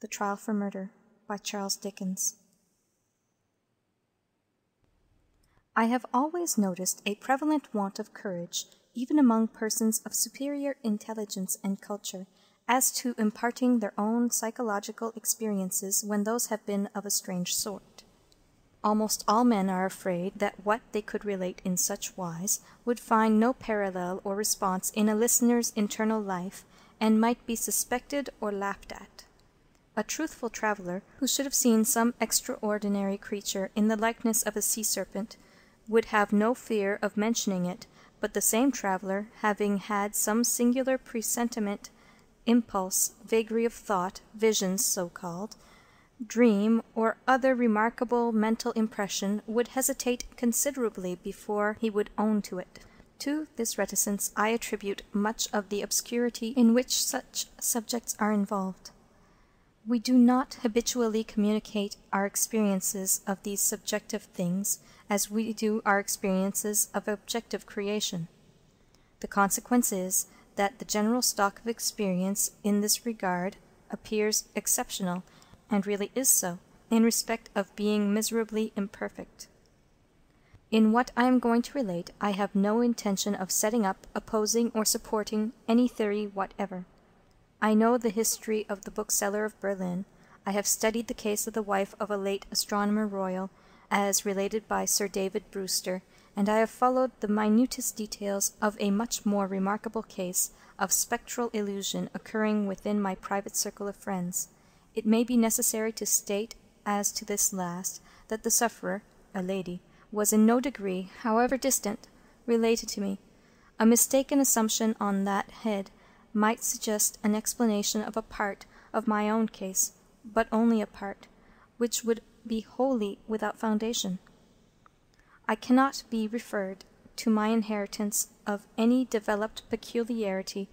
The Trial for Murder by Charles Dickens. I have always noticed a prevalent want of courage, even among persons of superior intelligence and culture, as to imparting their own psychological experiences when those have been of a strange sort. Almost all men are afraid that what they could relate in such wise would find no parallel or response in a listener's internal life, and might be suspected or laughed at. A truthful traveller, who should have seen some extraordinary creature in the likeness of a sea-serpent, would have no fear of mentioning it, but the same traveller, having had some singular presentiment, impulse, vagary of thought, visions so-called, dream, or other remarkable mental impression, would hesitate considerably before he would own to it. To this reticence I attribute much of the obscurity in which such subjects are involved. We do not habitually communicate our experiences of these subjective things as we do our experiences of objective creation. The consequence is that the general stock of experience in this regard appears exceptional, and really is so, in respect of being miserably imperfect. In what I am going to relate, I have no intention of setting up, opposing, or supporting any theory whatever. I know the history of the bookseller of Berlin. I have studied the case of the wife of a late Astronomer Royal, as related by Sir David Brewster, and I have followed the minutest details of a much more remarkable case of spectral illusion occurring within my private circle of friends. It may be necessary to state, as to this last, that the sufferer, a lady, was in no degree, however distant, related to me. A mistaken assumption on that head might suggest an explanation of a part of my own case, but only a part, which would be wholly without foundation. I cannot be referred to my inheritance of any developed peculiarity,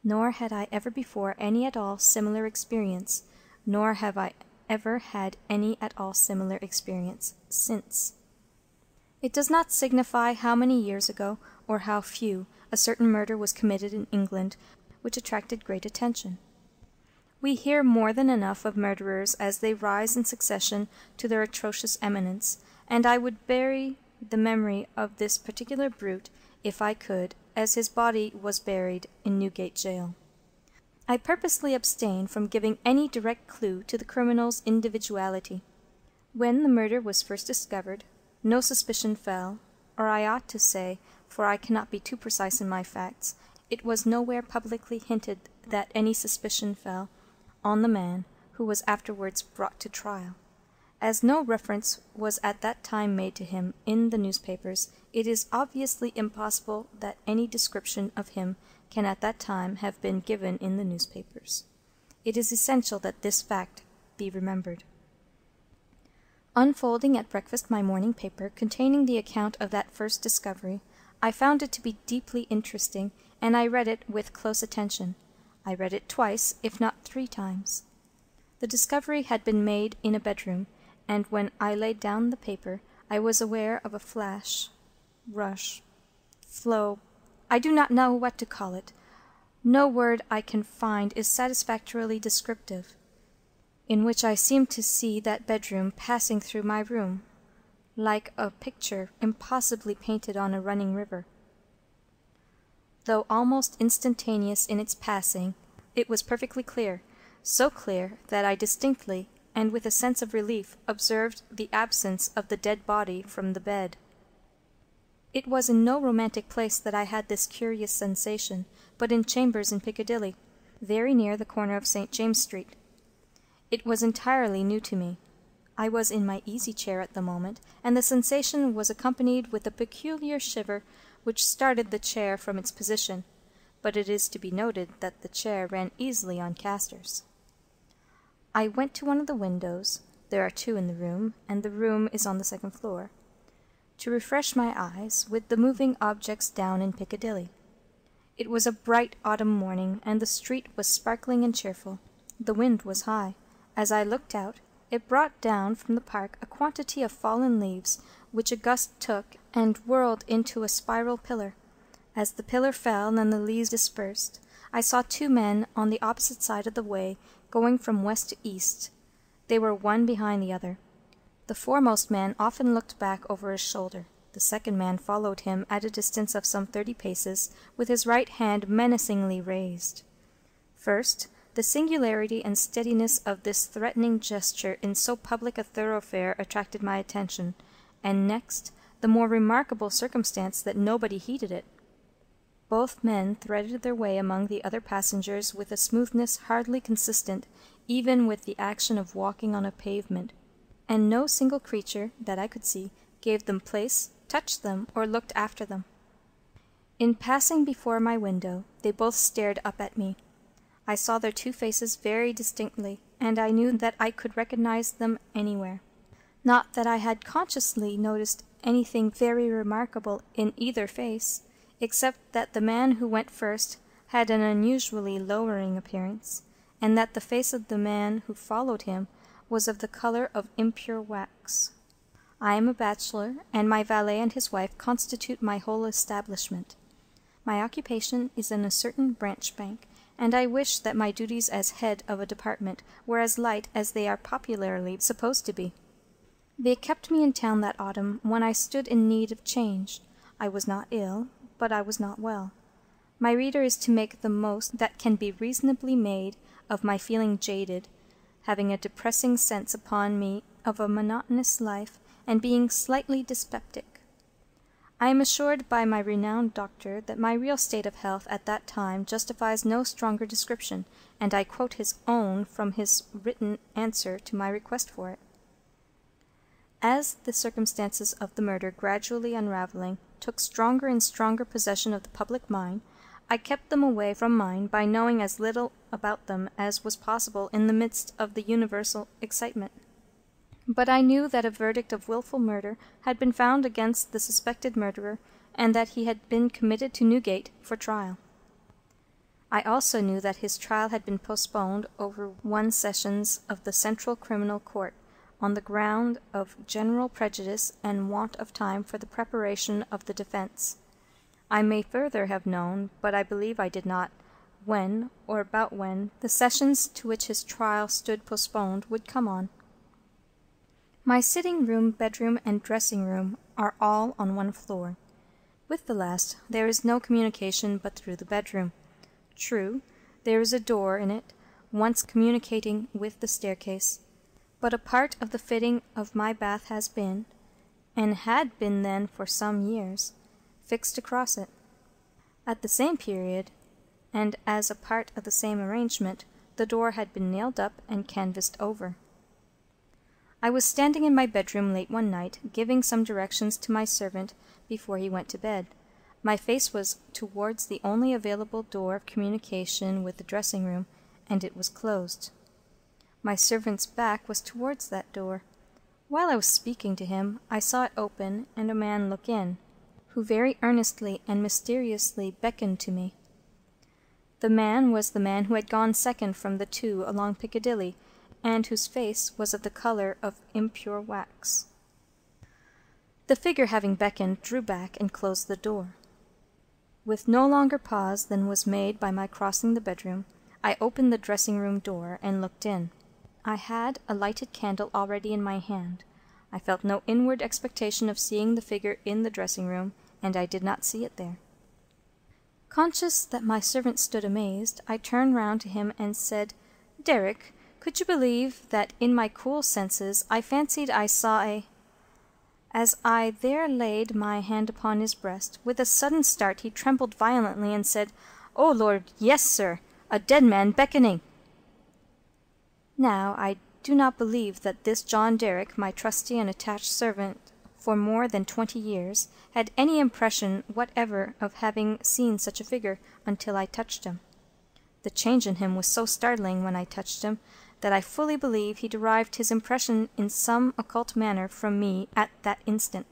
nor had I ever before any at all similar experience, nor have I ever had any at all similar experience since. It does not signify how many years ago, or how few, a certain murder was committed in England, which attracted great attention. We hear more than enough of murderers as they rise in succession to their atrocious eminence, and I would bury the memory of this particular brute, if I could, as his body was buried in Newgate jail. I purposely abstain from giving any direct clue to the criminal's individuality. When the murder was first discovered, no suspicion fell, or I ought to say, for I cannot be too precise in my facts, it was nowhere publicly hinted that any suspicion fell on the man who was afterwards brought to trial. As no reference was at that time made to him in the newspapers, it is obviously impossible that any description of him can at that time have been given in the newspapers. It is essential that this fact be remembered. Unfolding at breakfast my morning paper containing the account of that first discovery, I found it to be deeply interesting, and I read it with close attention. I read it twice, if not 3 times. The discovery had been made in a bedroom, and when I laid down the paper, I was aware of a flash, rush, flow, I do not know what to call it. No word I can find is satisfactorily descriptive, in which I seemed to see that bedroom passing through my room, like a picture impossibly painted on a running river. Though almost instantaneous in its passing, it was perfectly clear, so clear that I distinctly, and with a sense of relief, observed the absence of the dead body from the bed. It was in no romantic place that I had this curious sensation, but in chambers in Piccadilly, very near the corner of St. James Street. It was entirely new to me. I was in my easy-chair at the moment, and the sensation was accompanied with a peculiar shiver which started the chair from its position, but it is to be noted that the chair ran easily on casters. I went to one of the windows, there are 2 in the room, and the room is on the 2nd floor, to refresh my eyes with the moving objects down in Piccadilly. It was a bright autumn morning, and the street was sparkling and cheerful. The wind was high. As I looked out, it brought down from the park a quantity of fallen leaves, which a gust took and whirled into a spiral pillar. As the pillar fell and the leaves dispersed, I saw 2 men on the opposite side of the way going from west to east. They were one behind the other. The foremost man often looked back over his shoulder. The second man followed him at a distance of some 30 paces, with his right hand menacingly raised. First, the singularity and steadiness of this threatening gesture in so public a thoroughfare attracted my attention, and next, the more remarkable circumstance that nobody heeded it. Both men threaded their way among the other passengers with a smoothness hardly consistent even with the action of walking on a pavement, and no single creature, that I could see, gave them place, touched them, or looked after them. In passing before my window, they both stared up at me. I saw their two faces very distinctly, and I knew that I could recognize them anywhere. Not that I had consciously noticed anything very remarkable in either face, except that the man who went first had an unusually lowering appearance, and that the face of the man who followed him was of the color of impure wax. I am a bachelor, and my valet and his wife constitute my whole establishment. My occupation is in a certain branch bank, and I wish that my duties as head of a department were as light as they are popularly supposed to be. They kept me in town that autumn when I stood in need of change. I was not ill, but I was not well. My reader is to make the most that can be reasonably made of my feeling jaded, having a depressing sense upon me of a monotonous life, and being slightly dyspeptic. I am assured by my renowned doctor that my real state of health at that time justifies no stronger description, and I quote his own from his written answer to my request for it. As the circumstances of the murder, gradually unravelling, took stronger and stronger possession of the public mind, I kept them away from mine by knowing as little about them as was possible in the midst of the universal excitement. But I knew that a verdict of wilful murder had been found against the suspected murderer, and that he had been committed to Newgate for trial. I also knew that his trial had been postponed over 1 sessions of the Central Criminal Court, on the ground of general prejudice and want of time for the preparation of the defence. I may further have known, but I believe I did not, when, or about when, the sessions to which his trial stood postponed would come on. My sitting-room, bedroom, and dressing-room are all on one floor. With the last there is no communication but through the bedroom. True, there is a door in it, once communicating with the staircase, but a part of the fitting of my bath has been, and had been then for some years, fixed across it. At the same period, and as a part of the same arrangement, the door had been nailed up and canvassed over. I was standing in my bedroom late one night, giving some directions to my servant before he went to bed. My face was towards the only available door of communication with the dressing-room, and it was closed. My servant's back was towards that door. While I was speaking to him, I saw it open and a man look in, who very earnestly and mysteriously beckoned to me. The man was the man who had gone second from the two along Piccadilly, and whose face was of the color of impure wax. The figure, having beckoned, drew back and closed the door. With no longer pause than was made by my crossing the bedroom, I opened the dressing-room door and looked in. I had a lighted candle already in my hand. I felt no inward expectation of seeing the figure in the dressing-room, and I did not see it there. Conscious that my servant stood amazed, I turned round to him and said, "Derrick, could you believe that in my cool senses I fancied I saw a—" As I there laid my hand upon his breast, with a sudden start he trembled violently and said, "Oh, Lord, yes, sir, a dead man beckoning." Now I do not believe that this John Derrick, my trusty and attached servant for more than 20 years, had any impression whatever of having seen such a figure until I touched him. The change in him was so startling when I touched him that I fully believe he derived his impression in some occult manner from me at that instant.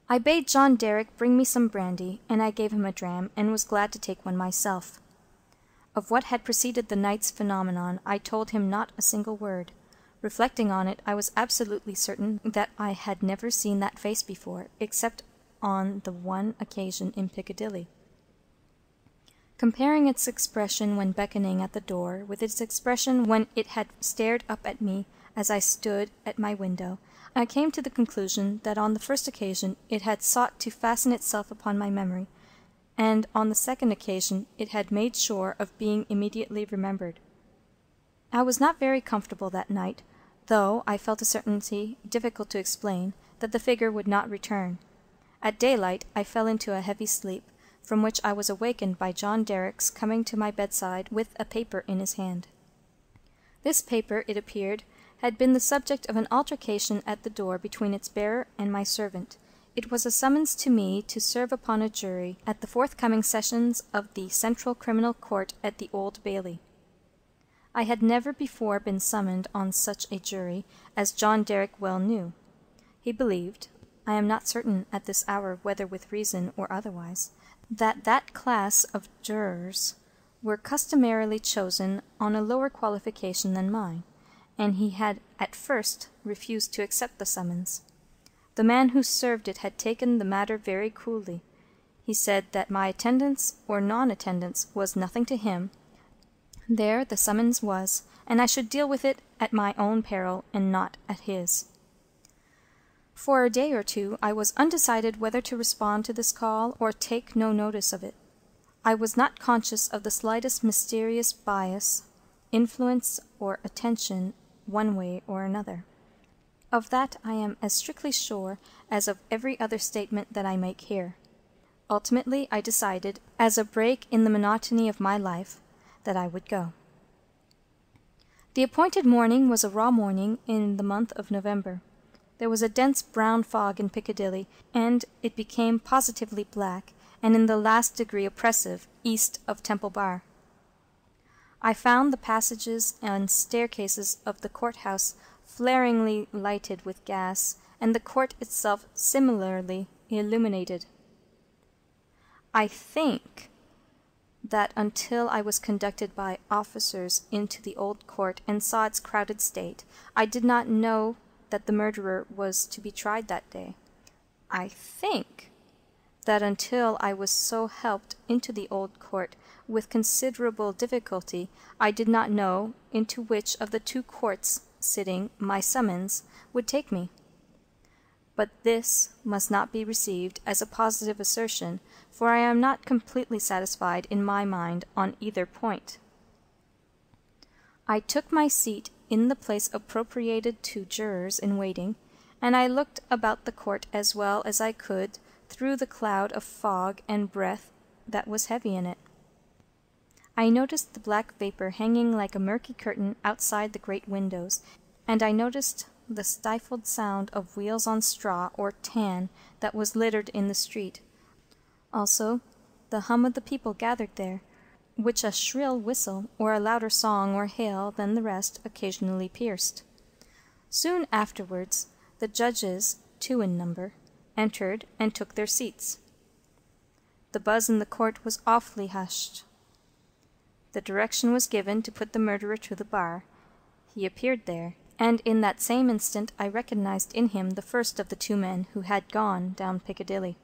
I bade John Derrick bring me some brandy, and I gave him a dram, and was glad to take one myself. Of what had preceded the night's phenomenon I told him not a single word. Reflecting on it, I was absolutely certain that I had never seen that face before, except on the one occasion in Piccadilly. Comparing its expression when beckoning at the door with its expression when it had stared up at me as I stood at my window, I came to the conclusion that on the first occasion it had sought to fasten itself upon my memory, and on the second occasion it had made sure of being immediately remembered. I was not very comfortable that night, though I felt a certainty, difficult to explain, that the figure would not return. At daylight I fell into a heavy sleep, from which I was awakened by John Derrick's coming to my bedside with a paper in his hand. This paper, it appeared, had been the subject of an altercation at the door between its bearer and my servant. It was a summons to me to serve upon a jury at the forthcoming sessions of the Central Criminal Court at the Old Bailey. I had never before been summoned on such a jury, as John Derrick well knew. He believed, I am not certain at this hour whether with reason or otherwise, that class of jurors were customarily chosen on a lower qualification than mine, and he had at first refused to accept the summons. The man who served it had taken the matter very coolly. He said that my attendance or non-attendance was nothing to him. There the summons was, and I should deal with it at my own peril and not at his. For a day or two I was undecided whether to respond to this call or take no notice of it. I was not conscious of the slightest mysterious bias, influence, or attention one way or another. Of that I am as strictly sure as of every other statement that I make here. Ultimately I decided, as a break in the monotony of my life, that I would go. The appointed morning was a raw morning in the month of November. There was a dense brown fog in Piccadilly, and it became positively black, and in the last degree oppressive, east of Temple Bar. I found the passages and staircases of the court-house flaringly lighted with gas, and the court itself similarly illuminated. I think that until I was conducted by officers into the old court and saw its crowded state, I did not know that the murderer was to be tried that day. I think that until I was so helped into the old court with considerable difficulty, I did not know into which of the two courts sitting my summons would take me. But this must not be received as a positive assertion, for I am not completely satisfied in my mind on either point. I took my seat in the place appropriated to jurors in waiting, and I looked about the court as well as I could through the cloud of fog and breath that was heavy in it. I noticed the black vapor hanging like a murky curtain outside the great windows, and I noticed the stifled sound of wheels on straw or tan that was littered in the street. Also the hum of the people gathered there, which a shrill whistle or a louder song or hail than the rest occasionally pierced. Soon afterwards the judges, 2 in number, entered and took their seats. The buzz in the court was awfully hushed. The direction was given to put the murderer to the bar. He appeared there, and in that same instant I recognized in him the first of the 2 men who had gone down Piccadilly.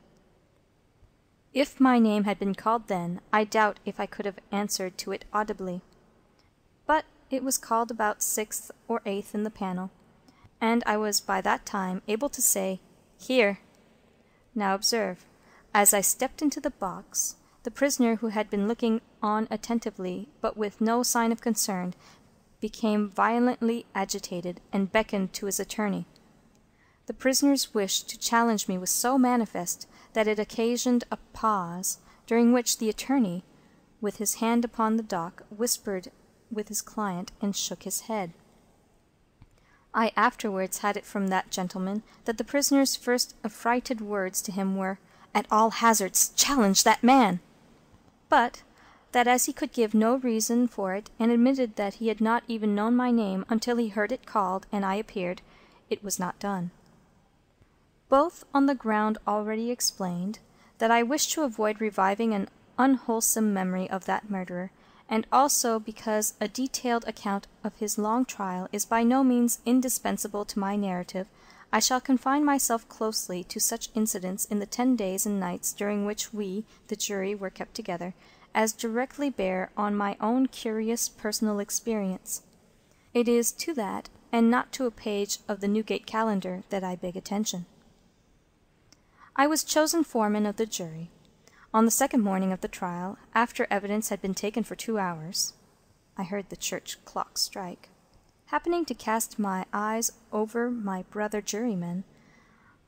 If my name had been called then, I doubt if I could have answered to it audibly. But it was called about 6th or 8th in the panel, and I was by that time able to say, "Here." Now observe, as I stepped into the box, the prisoner, who had been looking on attentively, but with no sign of concern, became violently agitated, and beckoned to his attorney. The prisoner's wish to challenge me was so manifest that it occasioned a pause, during which the attorney, with his hand upon the dock, whispered with his client and shook his head. I afterwards had it from that gentleman that the prisoner's first affrighted words to him were, "At all hazards, challenge that man!" But that as he could give no reason for it, and admitted that he had not even known my name until he heard it called and I appeared, it was not done. Both on the ground already explained, that I wished to avoid reviving an unwholesome memory of that murderer, and also because a detailed account of his long trial is by no means indispensable to my narrative, I shall confine myself closely to such incidents in the 10 days and nights during which we, the jury, were kept together, as directly bear on my own curious personal experience. It is to that, and not to a page of the Newgate Calendar, that I beg attention. I was chosen foreman of the jury. On the second morning of the trial, after evidence had been taken for 2 hours, I heard the church clock strike. Happening to cast my eyes over my brother jurymen,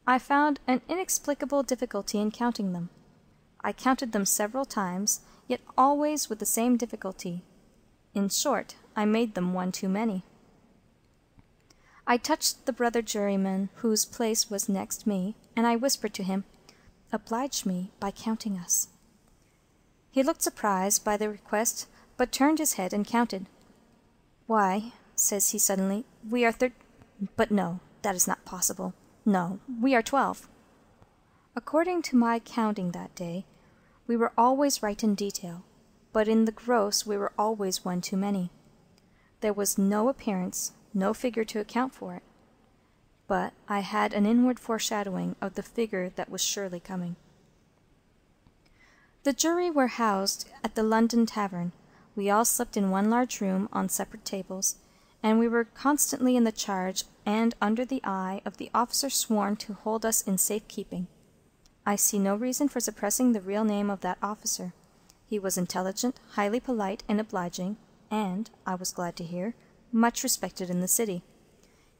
I found an inexplicable difficulty in counting them. I counted them several times, yet always with the same difficulty. In short, I made them one too many. I touched the brother juryman whose place was next me, and I whispered to him, "Oblige me by counting us." He looked surprised by the request, but turned his head and counted. "Why," says he suddenly, "we are but no, that is not possible. No, we are 12. According to my counting that day, we were always right in detail, but in the gross we were always one too many. There was no appearance, no figure to account for it. But I had an inward foreshadowing of the figure that was surely coming. The jury were housed at the London Tavern. We all slept in one large room on separate tables, and we were constantly in the charge and under the eye of the officer sworn to hold us in safe keeping. I see no reason for suppressing the real name of that officer. He was intelligent, highly polite and obliging, and, I was glad to hear, much respected in the city.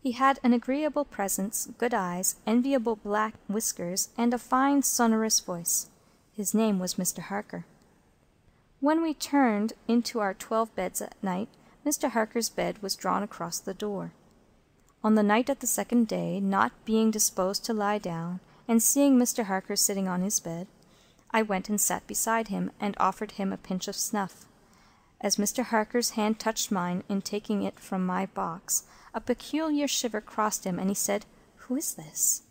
He had an agreeable presence, good eyes, enviable black whiskers, and a fine sonorous voice. His name was Mr. Harker. When we turned into our 12 beds at night, Mr. Harker's bed was drawn across the door. On the night of the second day, not being disposed to lie down, and seeing Mr. Harker sitting on his bed, I went and sat beside him and offered him a pinch of snuff. As Mr. Harker's hand touched mine in taking it from my box, a peculiar shiver crossed him, and he said, "Who is this?"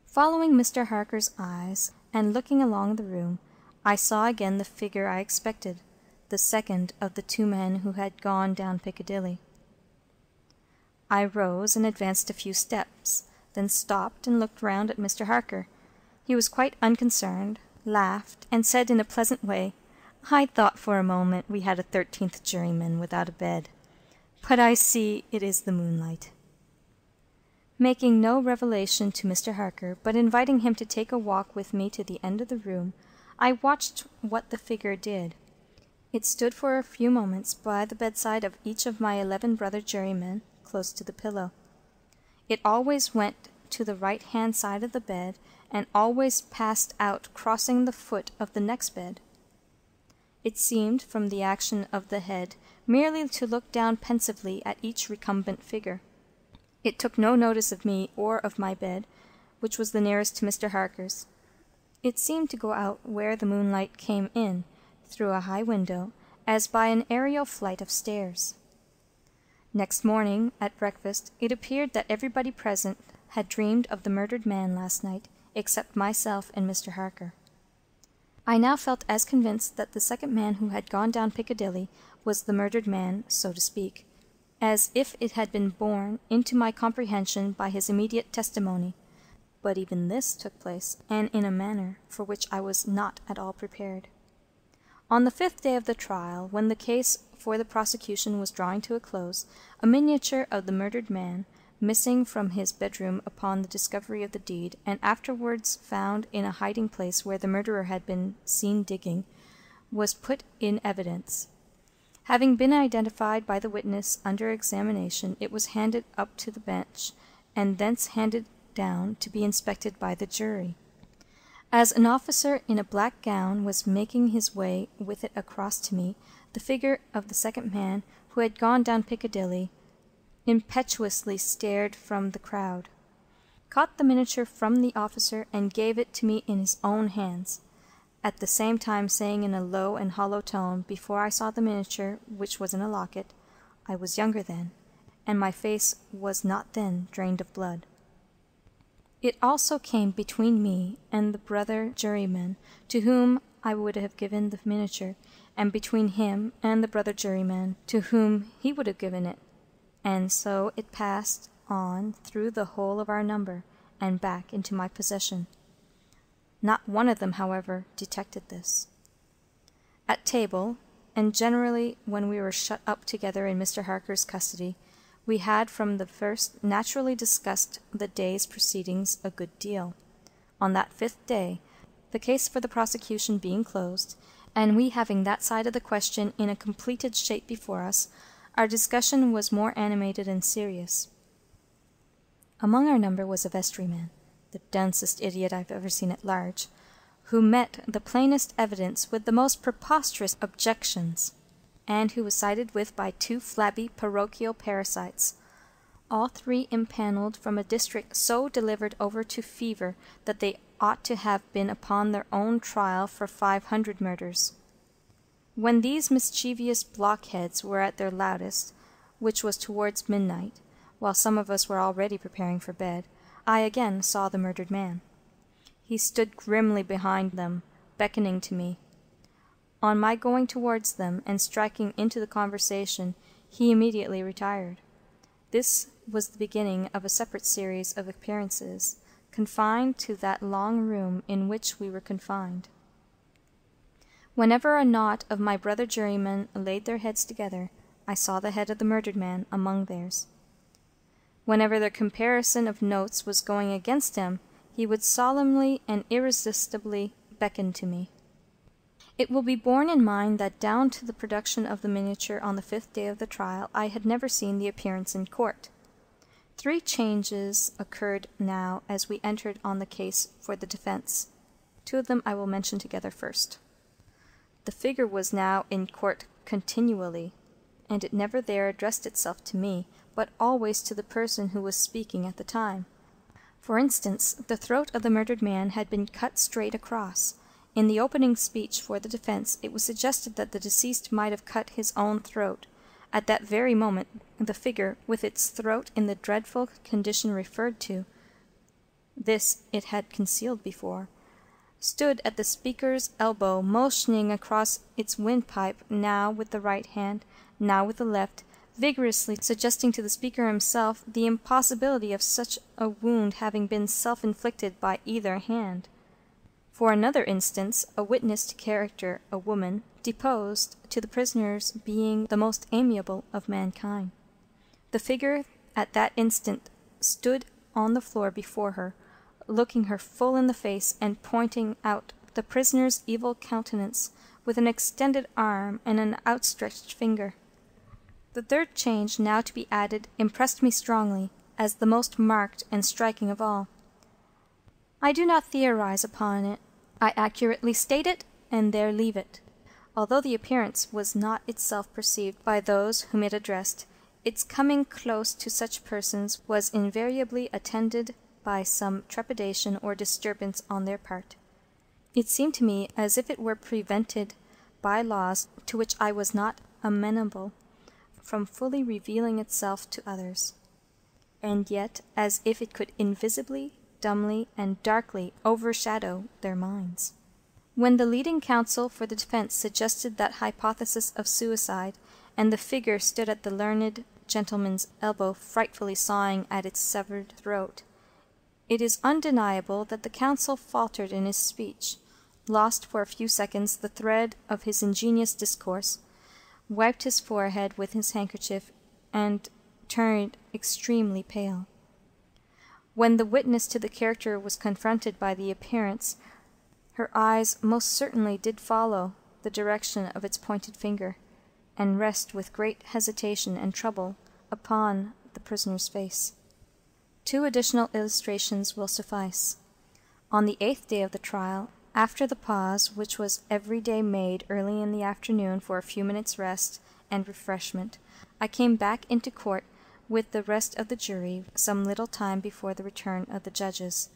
Following Mr. Harker's eyes, and looking along the room, I saw again the figure I expected, the second of the 2 men who had gone down Piccadilly. I rose and advanced a few steps, then stopped and looked round at Mr. Harker. He was quite unconcerned, laughed, and said in a pleasant way, "I thought for a moment we had a 13th juryman without a bed, but I see it is the moonlight." Making no revelation to Mr. Harker, but inviting him to take a walk with me to the end of the room, I watched what the figure did. It stood for a few moments by the bedside of each of my 11 brother jurymen, close to the pillow. It always went to the right-hand side of the bed, and always passed out, crossing the foot of the next bed. It seemed, from the action of the head, merely to look down pensively at each recumbent figure. It took no notice of me or of my bed, which was the nearest to Mr. Harker's. It seemed to go out where the moonlight came in, through a high window, as by an aerial flight of stairs. Next morning, at breakfast, it appeared that everybody present had dreamed of the murdered man last night, except myself and Mr. Harker. I now felt as convinced that the second man who had gone down Piccadilly was the murdered man, so to speak, as if it had been borne into my comprehension by his immediate testimony. But even this took place, and in a manner for which I was not at all prepared. On the 5th day of the trial, when the case for the prosecution was drawing to a close, a miniature of the murdered man, missing from his bedroom upon the discovery of the deed, and afterwards found in a hiding-place where the murderer had been seen digging, was put in evidence. Having been identified by the witness under examination, it was handed up to the bench, and thence handed down to be inspected by the jury. As an officer in a black gown was making his way with it across to me, the figure of the second man, who had gone down Piccadilly, impetuously stared from the crowd, caught the miniature from the officer, and gave it to me in his own hands, at the same time saying in a low and hollow tone, before I saw the miniature, which was in a locket, "I was younger then, and my face was not then drained of blood." It also came between me and the brother juryman to whom I would have given the miniature, and between him and the brother juryman to whom he would have given it, and so it passed on through the whole of our number, and back into my possession. Not one of them, however, detected this. At table, and generally when we were shut up together in Mr. Harker's custody, we had from the first naturally discussed the day's proceedings a good deal. On that 5th day, the case for the prosecution being closed, and we having that side of the question in a completed shape before us, our discussion was more animated and serious. Among our number was a vestryman, the densest idiot I've ever seen at large, who met the plainest evidence with the most preposterous objections, and who was sided with by 2 flabby parochial parasites, all 3 impanelled from a district so delivered over to fever that they ought to have been upon their own trial for 500 murders. When these mischievous blockheads were at their loudest, which was towards midnight, while some of us were already preparing for bed, I again saw the murdered man. He stood grimly behind them, beckoning to me. On my going towards them and striking into the conversation, he immediately retired. This was the beginning of a separate series of appearances, confined to that long room in which we were confined. Whenever a knot of my brother jurymen laid their heads together, I saw the head of the murdered man among theirs. Whenever their comparison of notes was going against him, he would solemnly and irresistibly beckon to me. It will be borne in mind that down to the production of the miniature on the 5th day of the trial I had never seen the appearance in court. 3 changes occurred now as we entered on the case for the defence. 2 of them I will mention together first. The figure was now in court continually, and it never there addressed itself to me, but always to the person who was speaking at the time. For instance, the throat of the murdered man had been cut straight across. In the opening speech for the defence it was suggested that the deceased might have cut his own throat. At that very moment the figure, with its throat in the dreadful condition referred to, this it had concealed before, stood at the speaker's elbow, motioning across its windpipe, now with the right hand, now with the left, vigorously suggesting to the speaker himself the impossibility of such a wound having been self-inflicted by either hand. For another instance, a witness to character, a woman, deposed to the prisoner's being the most amiable of mankind. The figure at that instant stood on the floor before her, looking her full in the face and pointing out the prisoner's evil countenance with an extended arm and an outstretched finger. The 3rd change now to be added impressed me strongly, as the most marked and striking of all. I do not theorize upon it. I accurately state it, and there leave it. Although the appearance was not itself perceived by those whom it addressed, its coming close to such persons was invariably attended by some trepidation or disturbance on their part. It seemed to me as if it were prevented by laws to which I was not amenable from fully revealing itself to others, and yet as if it could invisibly, dumbly, and darkly overshadow their minds. When the leading counsel for the defence suggested that hypothesis of suicide, and the figure stood at the learned gentleman's elbow frightfully sawing at its severed throat, it is undeniable that the counsel faltered in his speech, lost for a few seconds the thread of his ingenious discourse, wiped his forehead with his handkerchief, and turned extremely pale. When the witness to the character was confronted by the appearance, her eyes most certainly did follow the direction of its pointed finger, and rest with great hesitation and trouble upon the prisoner's face. 2 additional illustrations will suffice. On the 8th day of the trial, after the pause which was every day made early in the afternoon for a few minutes' rest and refreshment, I came back into court with the rest of the jury some little time before the return of the judges.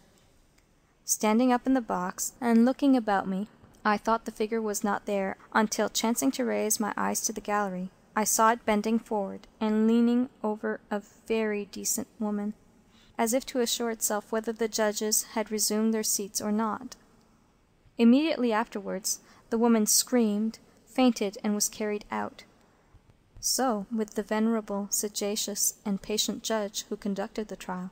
Standing up in the box and looking about me, I thought the figure was not there, until, chancing to raise my eyes to the gallery, I saw it bending forward and leaning over a very decent woman, as if to assure itself whether the judges had resumed their seats or not. Immediately afterwards the woman screamed, fainted, and was carried out. So with the venerable, sagacious, and patient judge who conducted the trial.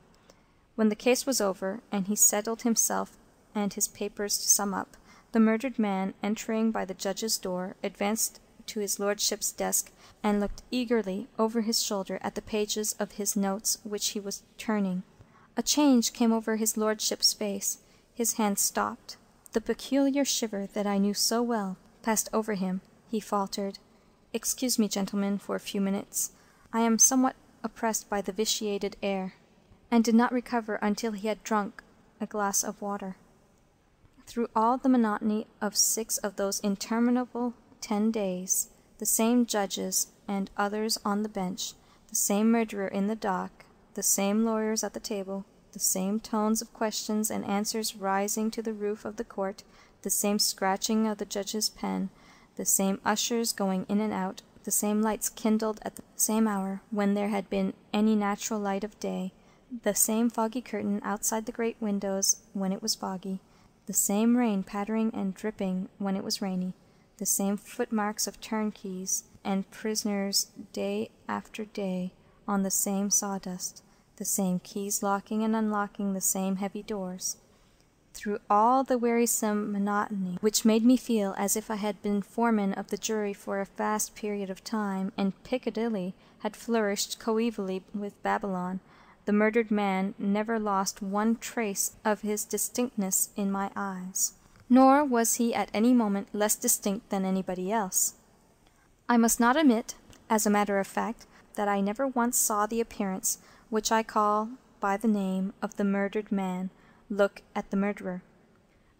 When the case was over, and he settled himself and his papers to sum up, The murdered man, entering by the judge's door, advanced to his lordship's desk and looked eagerly over his shoulder at the pages of his notes which he was turning. A change came over his lordship's face. His hand stopped. The peculiar shiver that I knew so well passed over him. He faltered, "Excuse me, gentlemen, for a few minutes. I am somewhat oppressed by the vitiated air," and did not recover until he had drunk a glass of water. Through all the monotony of 6 of those interminable 10 days, the same judges and others on the bench, the same murderer in the dock, the same lawyers at the table, the same tones of questions and answers rising to the roof of the court, the same scratching of the judge's pen, the same ushers going in and out, the same lights kindled at the same hour when there had been any natural light of day, the same foggy curtain outside the great windows when it was foggy, the same rain pattering and dripping when it was rainy, the same footmarks of turnkeys and prisoners day after day on the same sawdust, the same keys locking and unlocking the same heavy doors. Through all the wearisome monotony, which made me feel as if I had been foreman of the jury for a vast period of time, and Piccadilly had flourished coevally with Babylon, the murdered man never lost one trace of his distinctness in my eyes. Nor was he at any moment less distinct than anybody else. I must not omit, as a matter of fact, that I never once saw the appearance, which I call by the name of the murdered man, look at the murderer.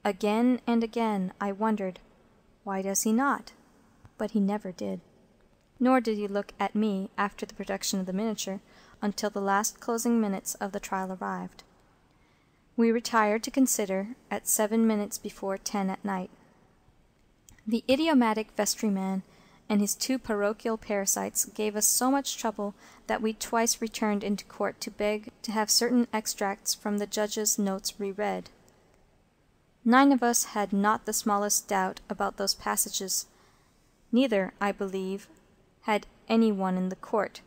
Again and again I wondered, why does he not? But he never did. Nor did he look at me after the production of the miniature until the last closing minutes of the trial arrived. We retired to consider at 7 minutes before 10 at night. The idiomatic vestryman and his 2 parochial parasites gave us so much trouble that we twice returned into court to beg to have certain extracts from the judge's notes reread. 9 of us had not the smallest doubt about those passages. Neither, I believe, had any one in the court.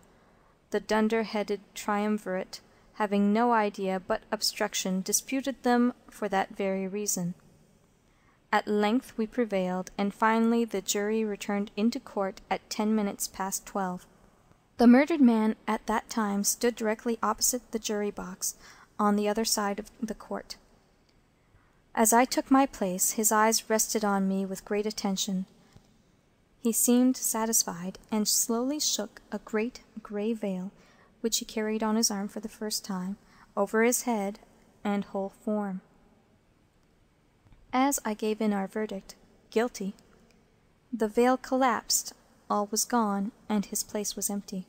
The dunder-headed triumvirate, having no idea but obstruction, disputed them for that very reason. At length we prevailed, and finally the jury returned into court at 10 minutes past 12. The murdered man at that time stood directly opposite the jury box, on the other side of the court. As I took my place, his eyes rested on me with great attention. He seemed satisfied, and slowly shook a great grey veil, which he carried on his arm for the first time, over his head and whole form. As I gave in our verdict, guilty, the veil collapsed, all was gone, and his place was empty.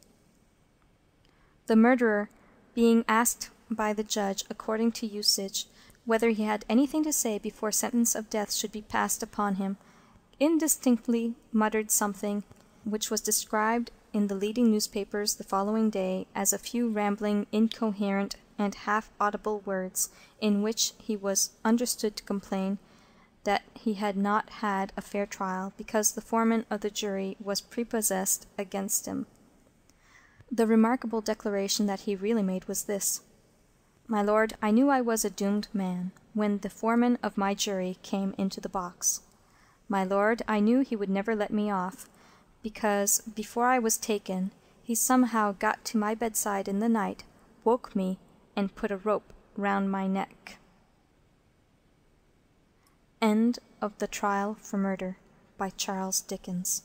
The murderer, being asked by the judge, according to usage, whether he had anything to say before sentence of death should be passed upon him, indistinctly muttered something which was described in the leading newspapers the following day as a few rambling, incoherent, and half-audible words, in which he was understood to complain that he had not had a fair trial, because the foreman of the jury was prepossessed against him. The remarkable declaration that he really made was this: "My lord, I knew I was a doomed man when the foreman of my jury came into the box. My lord, I knew he would never let me off, because before I was taken, he somehow got to my bedside in the night, woke me, and put a rope round my neck." End of The Trial for Murder by Charles Dickens.